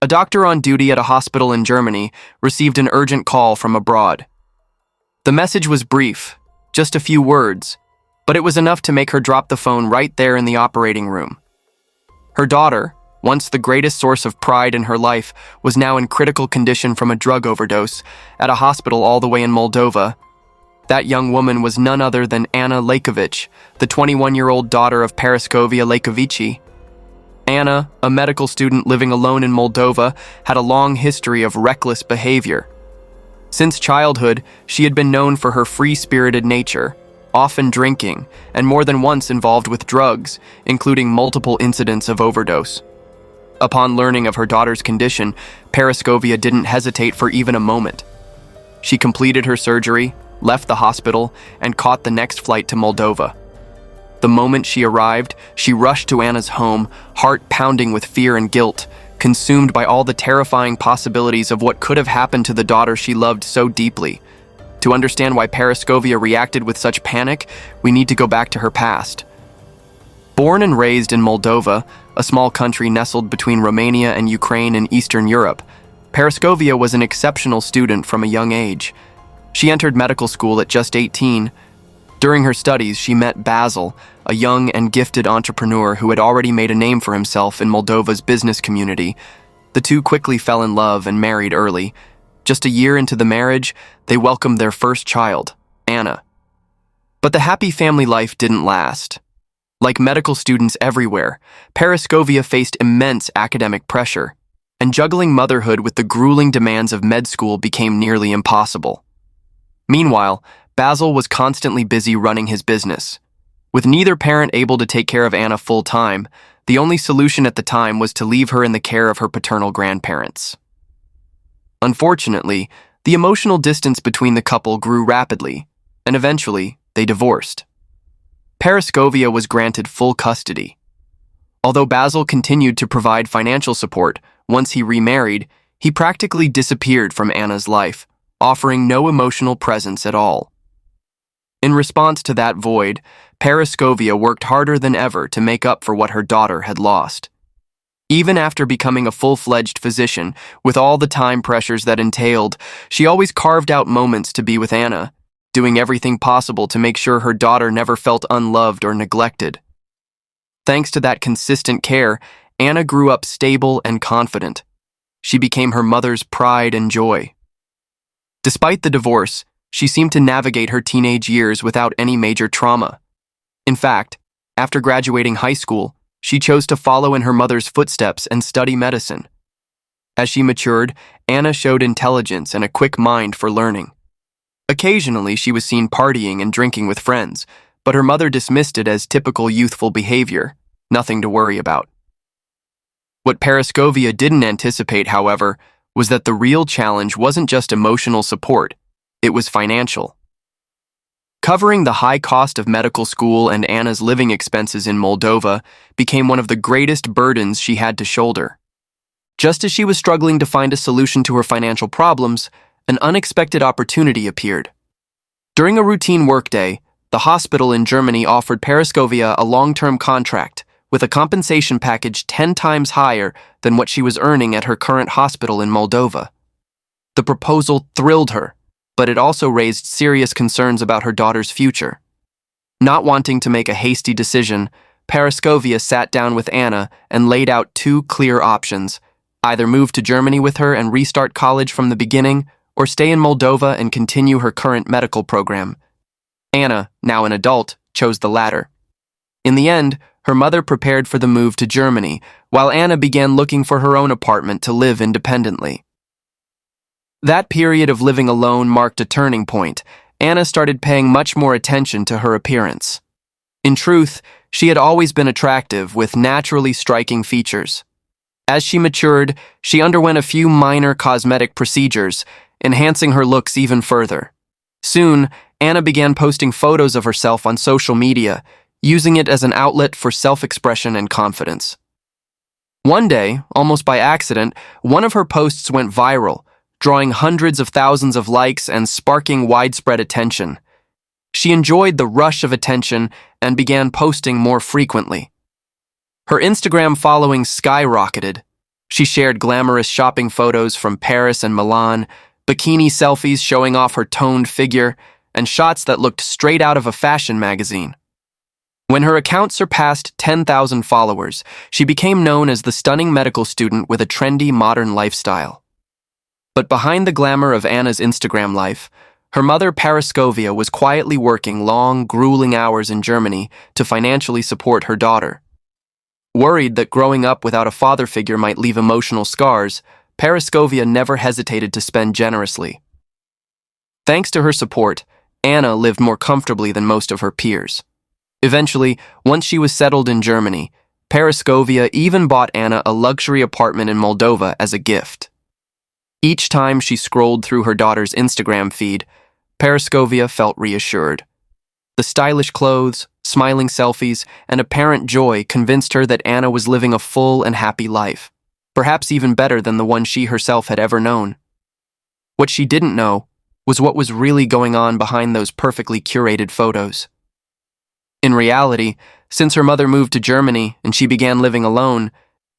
A doctor on duty at a hospital in Germany received an urgent call from abroad. The message was brief, just a few words, but it was enough to make her drop the phone right there in the operating room. Her daughter, once the greatest source of pride in her life, was now in critical condition from a drug overdose at a hospital all the way in Moldova. That young woman was none other than Anna Leikovic, the 21-year-old daughter of Parascovia Leicovici. Anna, a medical student living alone in Moldova, had a long history of reckless behavior. Since childhood, she had been known for her free-spirited nature, often drinking, and more than once involved with drugs, including multiple incidents of overdose. Upon learning of her daughter's condition, Parascovia didn't hesitate for even a moment. She completed her surgery, left the hospital, and caught the next flight to Moldova. The moment she arrived, she rushed to Anna's home, heart pounding with fear and guilt, consumed by all the terrifying possibilities of what could have happened to the daughter she loved so deeply. To understand why Parascovia reacted with such panic, we need to go back to her past. Born and raised in Moldova, a small country nestled between Romania and Ukraine in Eastern Europe, Parascovia was an exceptional student from a young age. She entered medical school at just 18. During her studies, she met Basil, a young and gifted entrepreneur who had already made a name for himself in Moldova's business community. The two quickly fell in love and married early. Just a year into the marriage, they welcomed their first child, Anna. But the happy family life didn't last. Like medical students everywhere, Parascovia faced immense academic pressure, and juggling motherhood with the grueling demands of med school became nearly impossible. Meanwhile, Basil was constantly busy running his business. With neither parent able to take care of Anna full-time, the only solution at the time was to leave her in the care of her paternal grandparents. Unfortunately, the emotional distance between the couple grew rapidly, and eventually, they divorced. Parascovia was granted full custody. Although Basil continued to provide financial support, once he remarried, he practically disappeared from Anna's life, offering no emotional presence at all. In response to that void, Parascovia worked harder than ever to make up for what her daughter had lost. Even after becoming a full-fledged physician, with all the time pressures that entailed, she always carved out moments to be with Anna, doing everything possible to make sure her daughter never felt unloved or neglected. Thanks to that consistent care, Anna grew up stable and confident. She became her mother's pride and joy. Despite the divorce, she seemed to navigate her teenage years without any major trauma. In fact, after graduating high school, she chose to follow in her mother's footsteps and study medicine. As she matured, Anna showed intelligence and a quick mind for learning. Occasionally, she was seen partying and drinking with friends, but her mother dismissed it as typical youthful behavior, nothing to worry about. What Parascovia didn't anticipate, however, was that the real challenge wasn't just emotional support, it was financial. Covering the high cost of medical school and Anna's living expenses in Moldova became one of the greatest burdens she had to shoulder. Just as she was struggling to find a solution to her financial problems, an unexpected opportunity appeared. During a routine workday, the hospital in Germany offered Parascovia a long-term contract with a compensation package 10 times higher than what she was earning at her current hospital in Moldova. The proposal thrilled her, but it also raised serious concerns about her daughter's future. Not wanting to make a hasty decision, Parascovia sat down with Anna and laid out two clear options: either move to Germany with her and restart college from the beginning, or stay in Moldova and continue her current medical program. Anna, now an adult, chose the latter. In the end, her mother prepared for the move to Germany, while Anna began looking for her own apartment to live independently. That period of living alone marked a turning point. Anna started paying much more attention to her appearance. In truth, she had always been attractive, with naturally striking features. As she matured, she underwent a few minor cosmetic procedures, enhancing her looks even further. Soon, Anna began posting photos of herself on social media, using it as an outlet for self-expression and confidence. One day, almost by accident, one of her posts went viral, drawing hundreds of thousands of likes and sparking widespread attention. She enjoyed the rush of attention and began posting more frequently. Her Instagram following skyrocketed, She shared glamorous shopping photos from Paris and Milan, bikini selfies showing off her toned figure, and shots that looked straight out of a fashion magazine. When her account surpassed 10,000 followers, she became known as the stunning medical student with a trendy, modern lifestyle. But behind the glamour of Anna's Instagram life, her mother Parascovia was quietly working long, grueling hours in Germany to financially support her daughter. Worried that growing up without a father figure might leave emotional scars, Parascovia never hesitated to spend generously. Thanks to her support, Anna lived more comfortably than most of her peers. Eventually, once she was settled in Germany, Parascovia even bought Anna a luxury apartment in Moldova as a gift. Each time she scrolled through her daughter's Instagram feed, Parascovia felt reassured. The stylish clothes, smiling selfies, and apparent joy convinced her that Anna was living a full and happy life, perhaps even better than the one she herself had ever known. What she didn't know was what was really going on behind those perfectly curated photos. In reality, since her mother moved to Germany and she began living alone,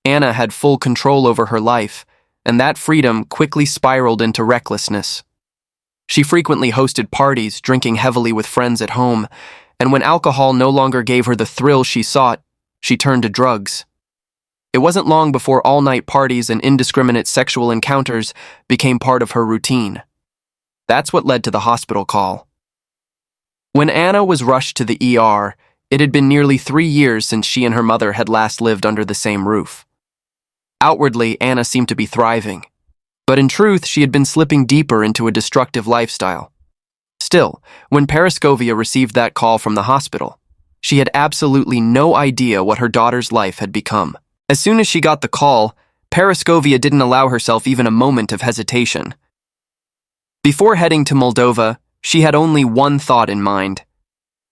Anna had full control over her life, and that freedom quickly spiraled into recklessness. She frequently hosted parties, drinking heavily with friends at home, and when alcohol no longer gave her the thrill she sought, she turned to drugs. It wasn't long before all-night parties and indiscriminate sexual encounters became part of her routine. That's what led to the hospital call. When Anna was rushed to the ER, it had been nearly 3 years since she and her mother had last lived under the same roof. Outwardly, Anna seemed to be thriving, but in truth, she had been slipping deeper into a destructive lifestyle. Still, when Parascovia received that call from the hospital, she had absolutely no idea what her daughter's life had become. As soon as she got the call, Parascovia didn't allow herself even a moment of hesitation. Before heading to Moldova, she had only one thought in mind.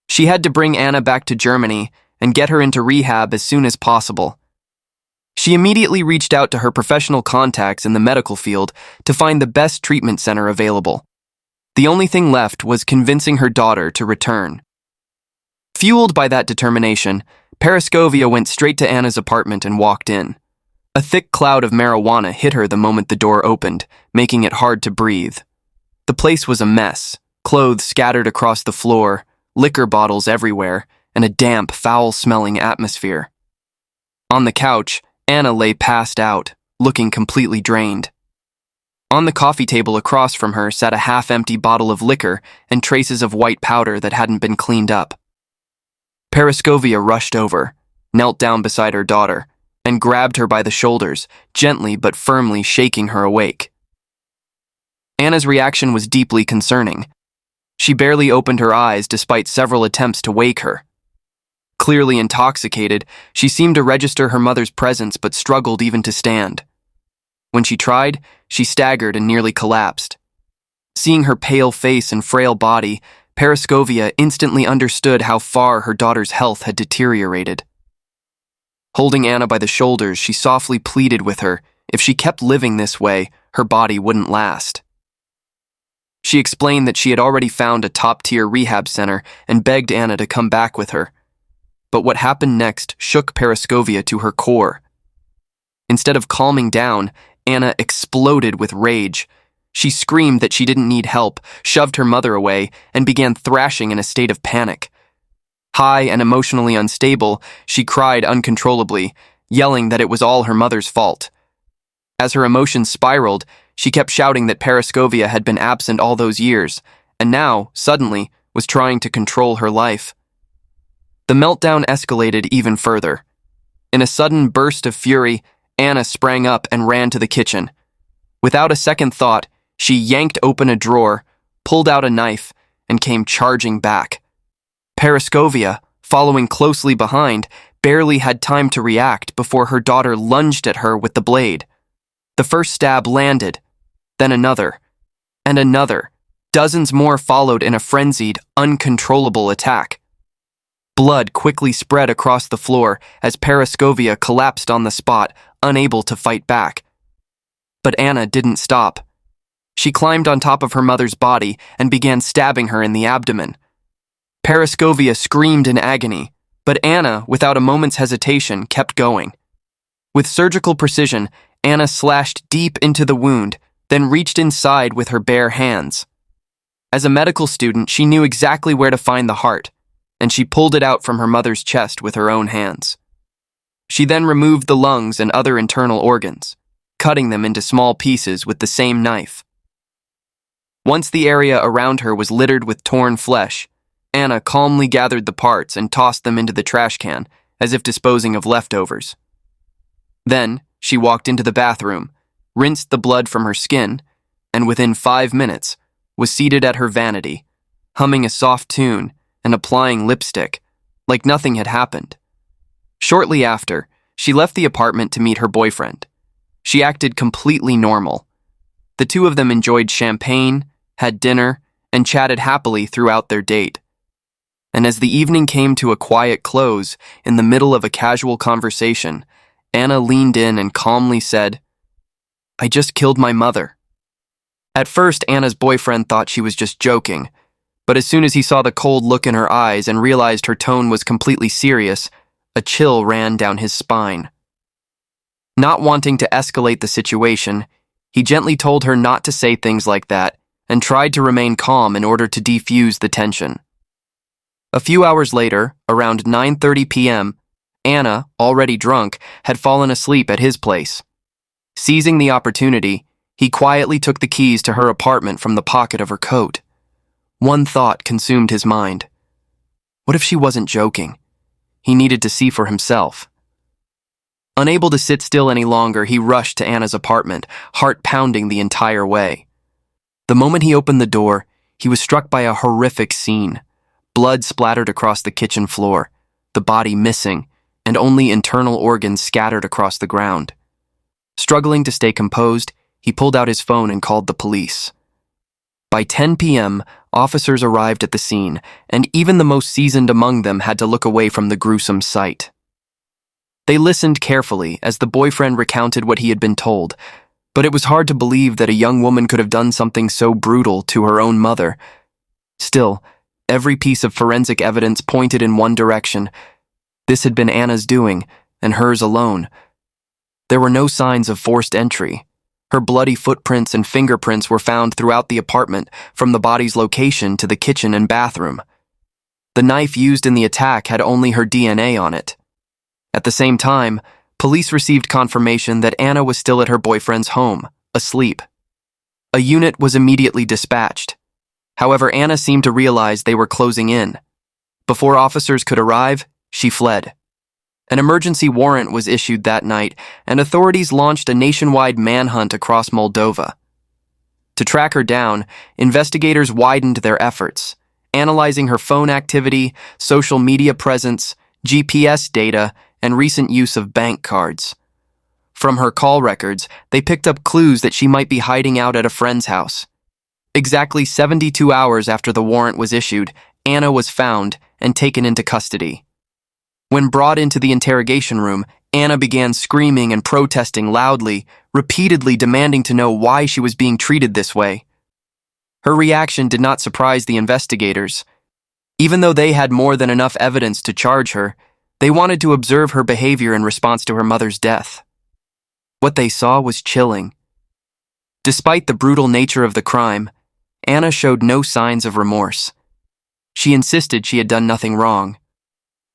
She had to bring Anna back to Germany and get her into rehab as soon as possible. She immediately reached out to her professional contacts in the medical field to find the best treatment center available. The only thing left was convincing her daughter to return. Fueled by that determination, Parascovia went straight to Anna's apartment and walked in. A thick cloud of marijuana hit her the moment the door opened, making it hard to breathe. The place was a mess, clothes scattered across the floor, liquor bottles everywhere, and a damp, foul-smelling atmosphere. On the couch, Anna lay passed out, looking completely drained. On the coffee table across from her sat a half-empty bottle of liquor and traces of white powder that hadn't been cleaned up. Parascovia rushed over, knelt down beside her daughter, and grabbed her by the shoulders, gently but firmly shaking her awake. Anna's reaction was deeply concerning. She barely opened her eyes despite several attempts to wake her. Clearly intoxicated, she seemed to register her mother's presence but struggled even to stand. When she tried, she staggered and nearly collapsed. Seeing her pale face and frail body, Parascovia instantly understood how far her daughter's health had deteriorated. Holding Anna by the shoulders, she softly pleaded with her. If she kept living this way, her body wouldn't last. She explained that she had already found a top-tier rehab center and begged Anna to come back with her. But what happened next shook Parascovia to her core. Instead of calming down, Anna exploded with rage. She screamed that she didn't need help, shoved her mother away, and began thrashing in a state of panic. High and emotionally unstable, she cried uncontrollably, yelling that it was all her mother's fault. As her emotions spiraled, she kept shouting that Parascovia had been absent all those years, and now, suddenly, was trying to control her life. The meltdown escalated even further. In a sudden burst of fury, Anna sprang up and ran to the kitchen. Without a second thought, she yanked open a drawer, pulled out a knife, and came charging back. Parascovia, following closely behind, barely had time to react before her daughter lunged at her with the blade. The first stab landed, then another, and another. Dozens more followed in a frenzied, uncontrollable attack. Blood quickly spread across the floor as Parascovia collapsed on the spot, unable to fight back. But Anna didn't stop. She climbed on top of her mother's body and began stabbing her in the abdomen. Parascovia screamed in agony, but Anna, without a moment's hesitation, kept going. With surgical precision, Anna slashed deep into the wound, then reached inside with her bare hands. As a medical student, she knew exactly where to find the heart, and she pulled it out from her mother's chest with her own hands. She then removed the lungs and other internal organs, cutting them into small pieces with the same knife. Once the area around her was littered with torn flesh, Anna calmly gathered the parts and tossed them into the trash can, as if disposing of leftovers. Then, she walked into the bathroom, rinsed the blood from her skin, and within 5 minutes, was seated at her vanity, humming a soft tune and applying lipstick, like nothing had happened. Shortly after, she left the apartment to meet her boyfriend. She acted completely normal. The two of them enjoyed champagne, had dinner, and chatted happily throughout their date. And as the evening came to a quiet close, in the middle of a casual conversation, Anna leaned in and calmly said, "I just killed my mother." At first, Anna's boyfriend thought she was just joking, but as soon as he saw the cold look in her eyes and realized her tone was completely serious, a chill ran down his spine. Not wanting to escalate the situation, he gently told her not to say things like that and tried to remain calm in order to defuse the tension. A few hours later, around 9:30 p.m., Anna, already drunk, had fallen asleep at his place. Seizing the opportunity, he quietly took the keys to her apartment from the pocket of her coat. One thought consumed his mind. What if she wasn't joking? He needed to see for himself. Unable to sit still any longer, he rushed to Anna's apartment, heart pounding the entire way. The moment he opened the door, he was struck by a horrific scene. Blood splattered across the kitchen floor, the body missing, and only internal organs scattered across the ground. Struggling to stay composed, he pulled out his phone and called the police. By 10 p.m., officers arrived at the scene, and even the most seasoned among them had to look away from the gruesome sight. They listened carefully as the boyfriend recounted what he had been told, but it was hard to believe that a young woman could have done something so brutal to her own mother. Still, every piece of forensic evidence pointed in one direction. This had been Anna's doing, and hers alone. There were no signs of forced entry. Her bloody footprints and fingerprints were found throughout the apartment, from the body's location to the kitchen and bathroom. The knife used in the attack had only her DNA on it. At the same time, police received confirmation that Anna was still at her boyfriend's home, asleep. A unit was immediately dispatched. However, Anna seemed to realize they were closing in. Before officers could arrive, she fled. An emergency warrant was issued that night, and authorities launched a nationwide manhunt across Moldova. To track her down, investigators widened their efforts, analyzing her phone activity, social media presence, GPS data, and recent use of bank cards. From her call records, they picked up clues that she might be hiding out at a friend's house. Exactly 72 hours after the warrant was issued, Anna was found and taken into custody. When brought into the interrogation room, Anna began screaming and protesting loudly, repeatedly demanding to know why she was being treated this way. Her reaction did not surprise the investigators. Even though they had more than enough evidence to charge her, they wanted to observe her behavior in response to her mother's death. What they saw was chilling. Despite the brutal nature of the crime, Anna showed no signs of remorse. She insisted she had done nothing wrong.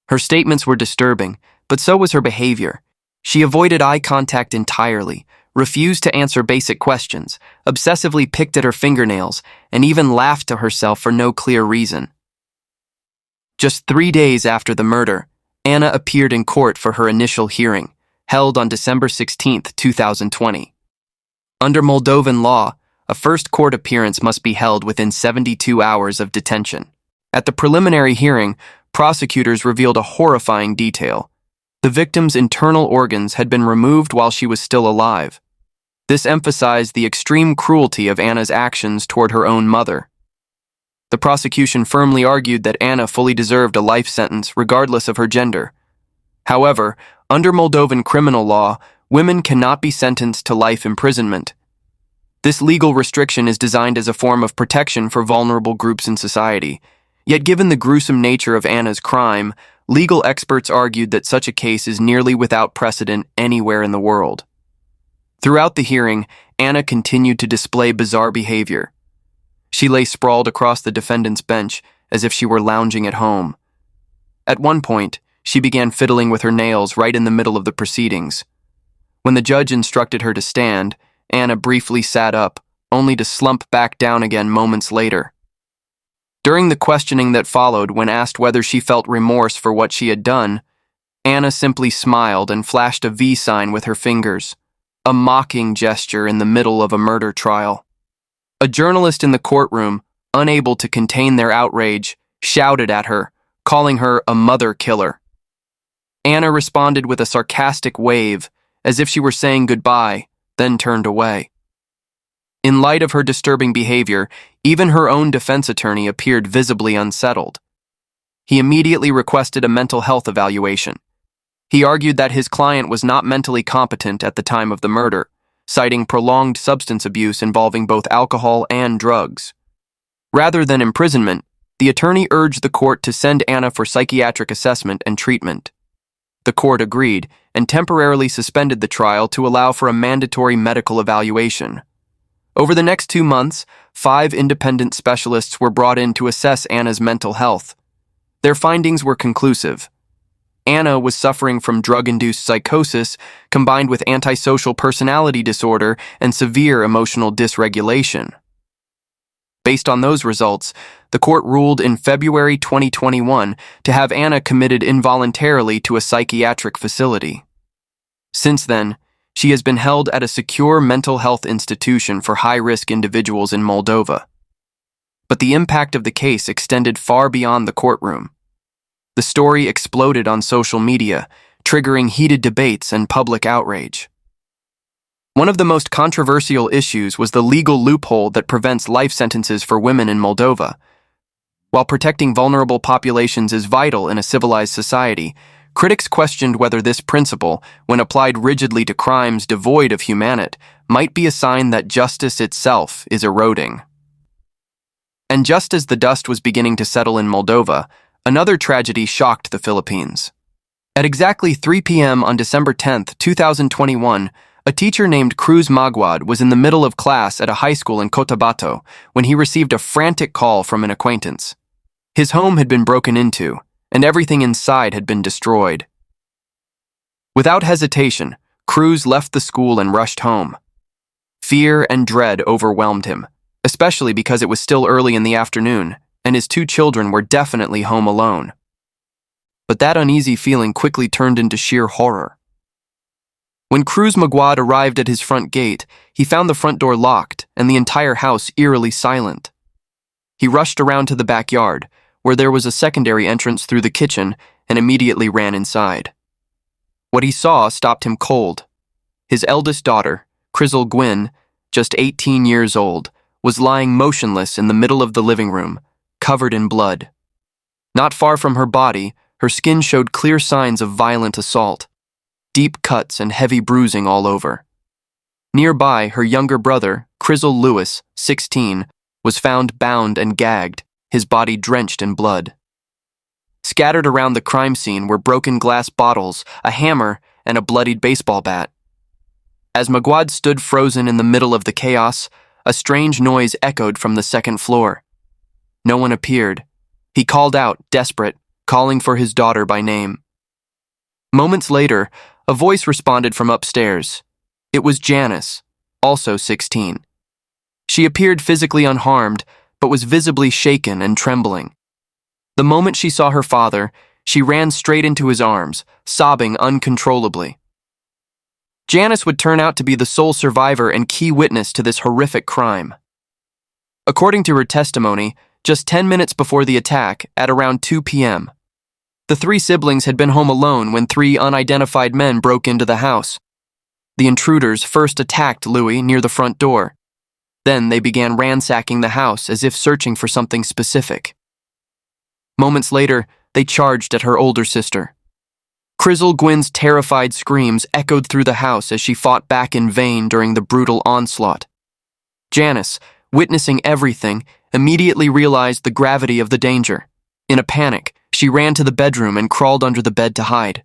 Her statements were disturbing, but so was her behavior. She avoided eye contact entirely, refused to answer basic questions, obsessively picked at her fingernails, and even laughed to herself for no clear reason. Just 3 days after the murder, Anna appeared in court for her initial hearing, held on December 16, 2020. Under Moldovan law, a first court appearance must be held within 72 hours of detention. At the preliminary hearing, prosecutors revealed a horrifying detail. The victim's internal organs had been removed while she was still alive. This emphasized the extreme cruelty of Anna's actions toward her own mother. The prosecution firmly argued that Anna fully deserved a life sentence regardless of her gender. However, under Moldovan criminal law, women cannot be sentenced to life imprisonment. This legal restriction is designed as a form of protection for vulnerable groups in society. Yet given the gruesome nature of Anna's crime, legal experts argued that such a case is nearly without precedent anywhere in the world. Throughout the hearing, Anna continued to display bizarre behavior. She lay sprawled across the defendant's bench as if she were lounging at home. At one point, she began fiddling with her nails right in the middle of the proceedings. When the judge instructed her to stand, Anna briefly sat up, only to slump back down again moments later. During the questioning that followed, when asked whether she felt remorse for what she had done, Anna simply smiled and flashed a V sign with her fingers, a mocking gesture in the middle of a murder trial. A journalist in the courtroom, unable to contain their outrage, shouted at her, calling her a mother killer. Anna responded with a sarcastic wave, as if she were saying goodbye, then turned away. In light of her disturbing behavior, even her own defense attorney appeared visibly unsettled. He immediately requested a mental health evaluation. He argued that his client was not mentally competent at the time of the murder, citing prolonged substance abuse involving both alcohol and drugs. Rather than imprisonment, the attorney urged the court to send Anna for psychiatric assessment and treatment. The court agreed and temporarily suspended the trial to allow for a mandatory medical evaluation. Over the next 2 months, 5 independent specialists were brought in to assess Anna's mental health. Their findings were conclusive. Anna was suffering from drug-induced psychosis combined with antisocial personality disorder and severe emotional dysregulation. Based on those results, the court ruled in February 2021 to have Anna committed involuntarily to a psychiatric facility. Since then, she has been held at a secure mental health institution for high-risk individuals in Moldova. But the impact of the case extended far beyond the courtroom. The story exploded on social media, triggering heated debates and public outrage. One of the most controversial issues was the legal loophole that prevents life sentences for women in Moldova. While protecting vulnerable populations is vital in a civilized society, critics questioned whether this principle, when applied rigidly to crimes devoid of humanity, might be a sign that justice itself is eroding. And just as the dust was beginning to settle in Moldova, another tragedy shocked the Philippines. At exactly 3 p.m. on December 10, 2021, a teacher named Cruz Magwad was in the middle of class at a high school in Cotabato when he received a frantic call from an acquaintance. His home had been broken into, and everything inside had been destroyed. Without hesitation, Cruz left the school and rushed home. Fear and dread overwhelmed him, especially because it was still early in the afternoon, and his 2 children were definitely home alone. But that uneasy feeling quickly turned into sheer horror. When Cruz Magwad arrived at his front gate, he found the front door locked and the entire house eerily silent. He rushed around to the backyard, where there was a secondary entrance through the kitchen, and immediately ran inside. What he saw stopped him cold. His eldest daughter, Crizel Gwyn, just 18 years old, was lying motionless in the middle of the living room, covered in blood. Not far from her body, her skin showed clear signs of violent assault. Deep cuts and heavy bruising all over. Nearby, her younger brother, Crizel Lewis, 16, was found bound and gagged, his body drenched in blood. Scattered around the crime scene were broken glass bottles, a hammer, and a bloodied baseball bat. As Magwad stood frozen in the middle of the chaos, a strange noise echoed from the second floor. No one appeared. He called out, desperate, calling for his daughter by name. Moments later, a voice responded from upstairs. It was Janice, also 16. She appeared physically unharmed, but was visibly shaken and trembling. The moment she saw her father, she ran straight into his arms, sobbing uncontrollably. Janice would turn out to be the sole survivor and key witness to this horrific crime. According to her testimony, just 10 minutes before the attack, at around 2 p.m., the 3 siblings had been home alone when 3 unidentified men broke into the house. The intruders first attacked Louis near the front door. Then they began ransacking the house as if searching for something specific. Moments later, they charged at her older sister. Crizel Gwyn's terrified screams echoed through the house as she fought back in vain during the brutal onslaught. Janice, witnessing everything, immediately realized the gravity of the danger. In a panic, she ran to the bedroom and crawled under the bed to hide.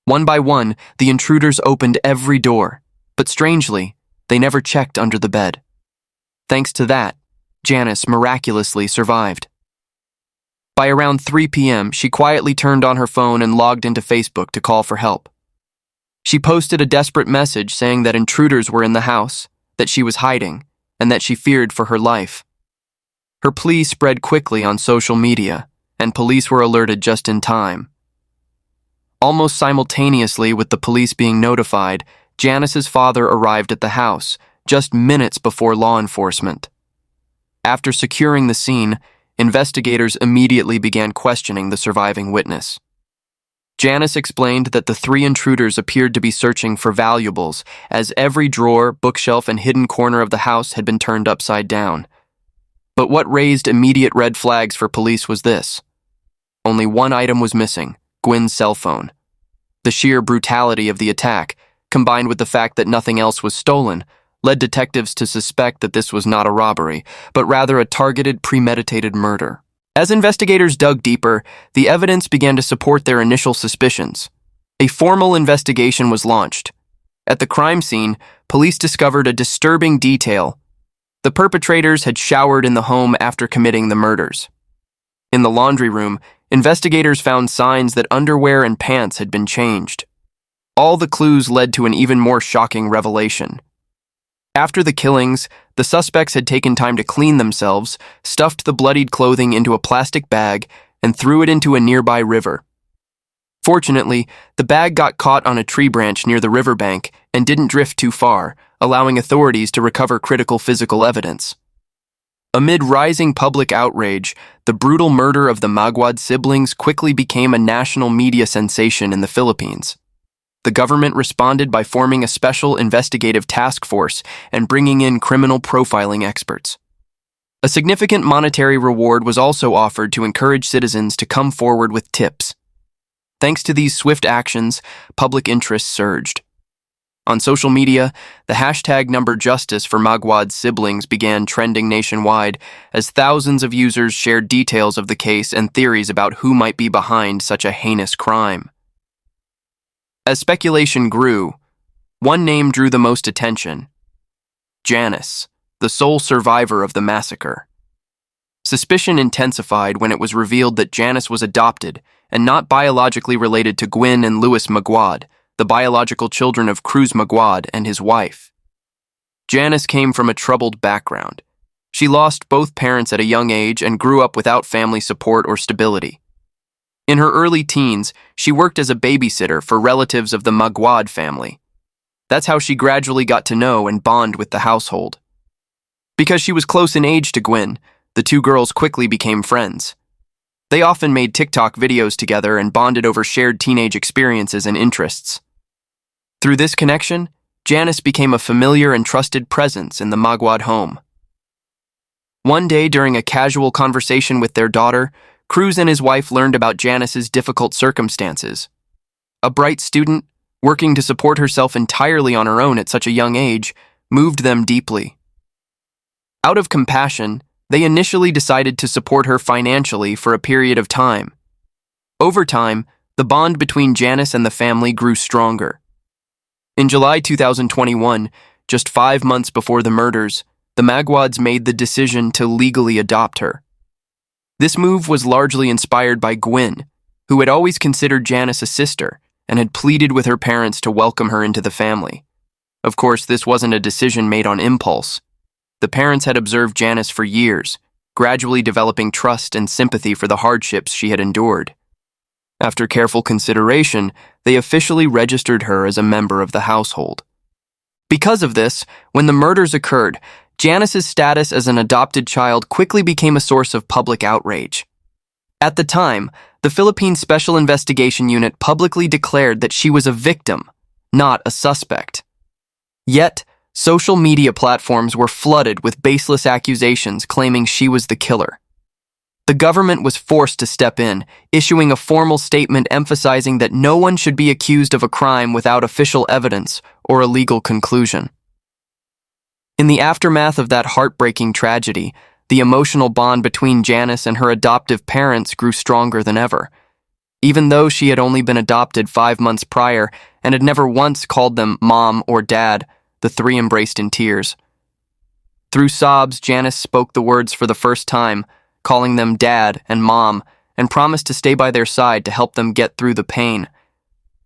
One by one, the intruders opened every door. But strangely, they never checked under the bed. Thanks to that, Janice miraculously survived. By around 3 p.m., she quietly turned on her phone and logged into Facebook to call for help. She posted a desperate message saying that intruders were in the house, that she was hiding, and that she feared for her life. Her plea spread quickly on social media, and police were alerted just in time. Almost simultaneously with the police being notified, Janice's father arrived at the house, just minutes before law enforcement. After securing the scene, investigators immediately began questioning the surviving witness. Janice explained that the 3 intruders appeared to be searching for valuables, as every drawer, bookshelf, and hidden corner of the house had been turned upside down. But what raised immediate red flags for police was this. Only one item was missing: Gwen's cell phone. The sheer brutality of the attack, combined with the fact that nothing else was stolen, led detectives to suspect that this was not a robbery, but rather a targeted, premeditated murder. As investigators dug deeper, the evidence began to support their initial suspicions. A formal investigation was launched. At the crime scene, police discovered a disturbing detail. The perpetrators had showered in the home after committing the murders. In the laundry room, investigators found signs that underwear and pants had been changed. All the clues led to an even more shocking revelation. After the killings, the suspects had taken time to clean themselves, stuffed the bloodied clothing into a plastic bag, and threw it into a nearby river. Fortunately, the bag got caught on a tree branch near the riverbank and didn't drift too far, allowing authorities to recover critical physical evidence. Amid rising public outrage, the brutal murder of the Magwad siblings quickly became a national media sensation in the Philippines. The government responded by forming a special investigative task force and bringing in criminal profiling experts. A significant monetary reward was also offered to encourage citizens to come forward with tips. Thanks to these swift actions, public interest surged. On social media, the hashtag #Justice for Magwad's siblings began trending nationwide as thousands of users shared details of the case and theories about who might be behind such a heinous crime. As speculation grew, one name drew the most attention: Janice, the sole survivor of the massacre. Suspicion intensified when it was revealed that Janice was adopted and not biologically related to Gwen and Louis Magwad, the biological children of Cruz Magwad and his wife. Janice came from a troubled background. She lost both parents at a young age and grew up without family support or stability. In her early teens, she worked as a babysitter for relatives of the Magwad family. That's how she gradually got to know and bond with the household. Because she was close in age to Gwen, the 2 girls quickly became friends. They often made TikTok videos together and bonded over shared teenage experiences and interests. Through this connection, Janice became a familiar and trusted presence in the Magwad home. One day, during a casual conversation with their daughter, Cruz and his wife learned about Janice's difficult circumstances. A bright student, working to support herself entirely on her own at such a young age, moved them deeply. Out of compassion, they initially decided to support her financially for a period of time. Over time, the bond between Janice and the family grew stronger. In July 2021, just 5 months before the murders, the Magwads made the decision to legally adopt her. This move was largely inspired by Gwen, who had always considered Janice a sister and had pleaded with her parents to welcome her into the family. Of course, this wasn't a decision made on impulse. The parents had observed Janice for years, gradually developing trust and sympathy for the hardships she had endured. After careful consideration, they officially registered her as a member of the household. Because of this, when the murders occurred, Janice's status as an adopted child quickly became a source of public outrage. At the time, the Philippine Special Investigation Unit publicly declared that she was a victim, not a suspect. Yet, social media platforms were flooded with baseless accusations claiming she was the killer. The government was forced to step in, issuing a formal statement emphasizing that no one should be accused of a crime without official evidence or a legal conclusion. In the aftermath of that heartbreaking tragedy, the emotional bond between Janice and her adoptive parents grew stronger than ever. Even though she had only been adopted 5 months prior and had never once called them mom or dad, The three embraced in tears. Through sobs, Janice spoke the words for the first time, calling them Dad and Mom, and promised to stay by their side to help them get through the pain.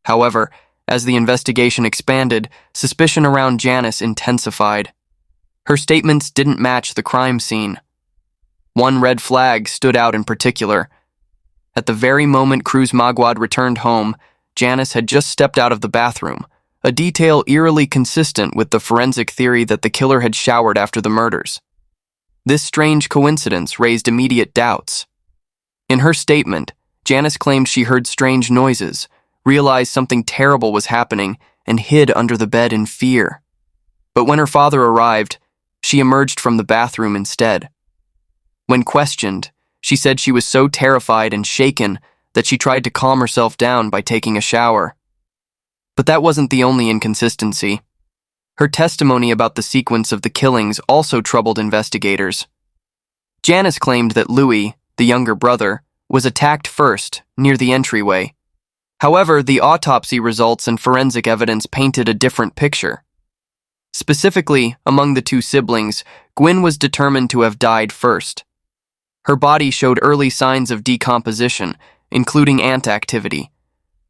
However, as the investigation expanded, suspicion around Janice intensified. Her statements didn't match the crime scene. One red flag stood out in particular. At the very moment Cruz Maguad returned home, Janice had just stepped out of the bathroom, a detail eerily consistent with the forensic theory that the killer had showered after the murders. This strange coincidence raised immediate doubts. In her statement, Janice claimed she heard strange noises, realized something terrible was happening, and hid under the bed in fear. But when her father arrived, she emerged from the bathroom instead. When questioned, she said she was so terrified and shaken that she tried to calm herself down by taking a shower. But that wasn't the only inconsistency. Her testimony about the sequence of the killings also troubled investigators. Janice claimed that Louis, the younger brother, was attacked first, near the entryway. However, the autopsy results and forensic evidence painted a different picture. Specifically, among the two siblings, Gwyn was determined to have died first. Her body showed early signs of decomposition, including ant activity.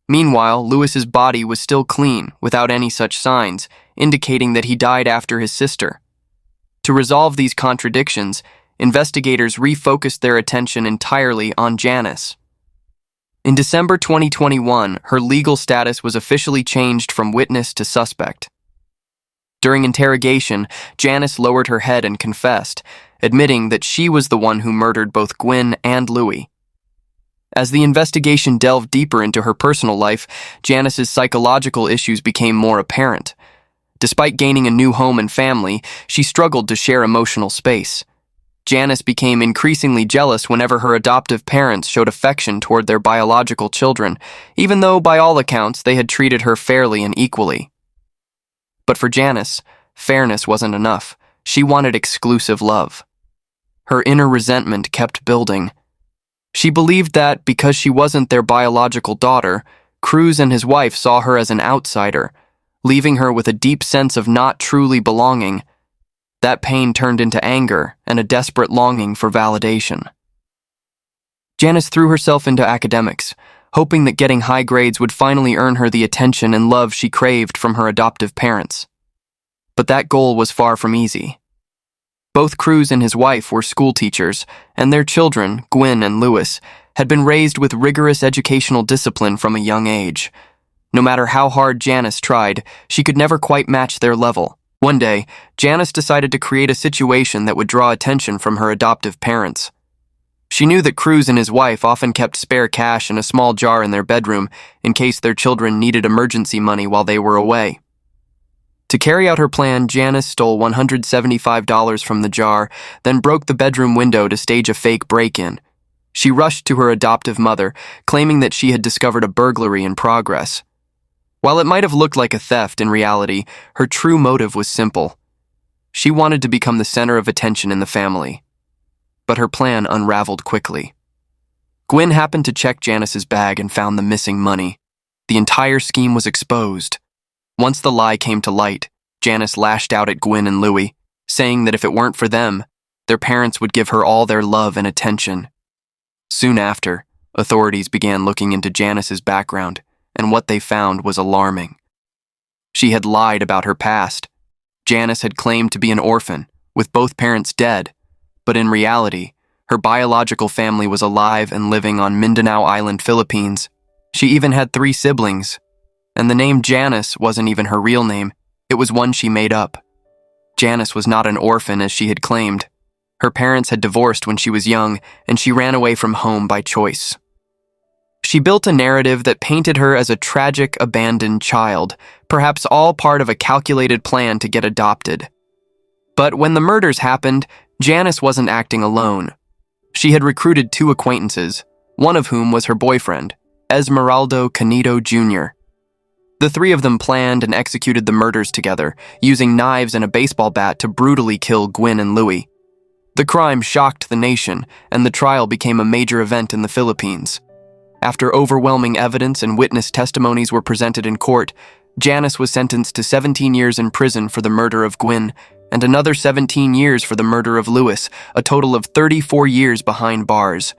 Meanwhile, Louis's body was still clean, without any such signs, indicating that he died after his sister. To resolve these contradictions, investigators refocused their attention entirely on Janice. In December 2021, her legal status was officially changed from witness to suspect. During interrogation, Janice lowered her head and confessed, admitting that she was the one who murdered both Gwyn and Louis. As the investigation delved deeper into her personal life, Janice's psychological issues became more apparent. Despite gaining a new home and family, she struggled to share emotional space. Janice became increasingly jealous whenever her adoptive parents showed affection toward their biological children, even though, by all accounts, they had treated her fairly and equally. But for Janice, fairness wasn't enough. She wanted exclusive love. Her inner resentment kept building. She believed that, because she wasn't their biological daughter, Cruz and his wife saw her as an outsider, leaving her with a deep sense of not truly belonging. That pain turned into anger and a desperate longing for validation. Janice threw herself into academics, hoping that getting high grades would finally earn her the attention and love she craved from her adoptive parents. But that goal was far from easy. Both Cruz and his wife were school teachers, and their children, Gwyn and Louis, had been raised with rigorous educational discipline from a young age. No matter how hard Janice tried, she could never quite match their level. One day, Janice decided to create a situation that would draw attention from her adoptive parents. She knew that Cruz and his wife often kept spare cash in a small jar in their bedroom in case their children needed emergency money while they were away. To carry out her plan, Janice stole $175 from the jar, then broke the bedroom window to stage a fake break-in. She rushed to her adoptive mother, claiming that she had discovered a burglary in progress. While it might have looked like a theft, in reality, her true motive was simple. She wanted to become the center of attention in the family. But her plan unraveled quickly. Gwyn happened to check Janice's bag and found the missing money. The entire scheme was exposed. Once the lie came to light, Janice lashed out at Gwyn and Louis, saying that if it weren't for them, their parents would give her all their love and attention. Soon after, authorities began looking into Janice's background, and what they found was alarming. She had lied about her past. Janice had claimed to be an orphan, with both parents dead, but in reality, her biological family was alive and living on Mindanao Island, Philippines. She even had 3 siblings. And the name Janice wasn't even her real name, it was one she made up. Janice was not an orphan as she had claimed. Her parents had divorced when she was young, and she ran away from home by choice. She built a narrative that painted her as a tragic, abandoned child, perhaps all part of a calculated plan to get adopted. But when the murders happened, Janice wasn't acting alone. She had recruited 2 acquaintances, one of whom was her boyfriend, Esmeraldo Canedo Jr. The 3 of them planned and executed the murders together, using knives and a baseball bat to brutally kill Gwyn and Louis. The crime shocked the nation, and the trial became a major event in the Philippines. After overwhelming evidence and witness testimonies were presented in court, Janice was sentenced to 17 years in prison for the murder of Gwyn, and another 17 years for the murder of Lewis, a total of 34 years behind bars.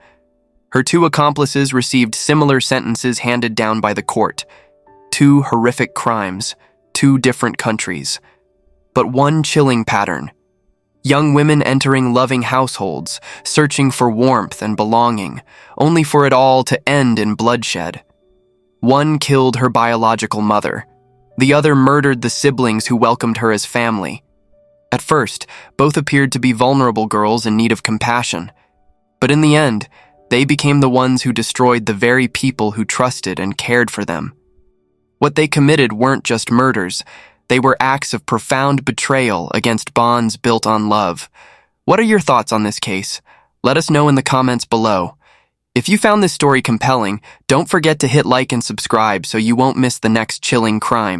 Her two accomplices received similar sentences handed down by the court. Two horrific crimes, two different countries. But one chilling pattern. Young women entering loving households, searching for warmth and belonging, only for it all to end in bloodshed. One killed her biological mother. The other murdered the siblings who welcomed her as family. At first, both appeared to be vulnerable girls in need of compassion. But in the end, they became the ones who destroyed the very people who trusted and cared for them. What they committed weren't just murders. They were acts of profound betrayal against bonds built on love. What are your thoughts on this case? Let us know in the comments below. If you found this story compelling, don't forget to hit like and subscribe so you won't miss the next chilling crime.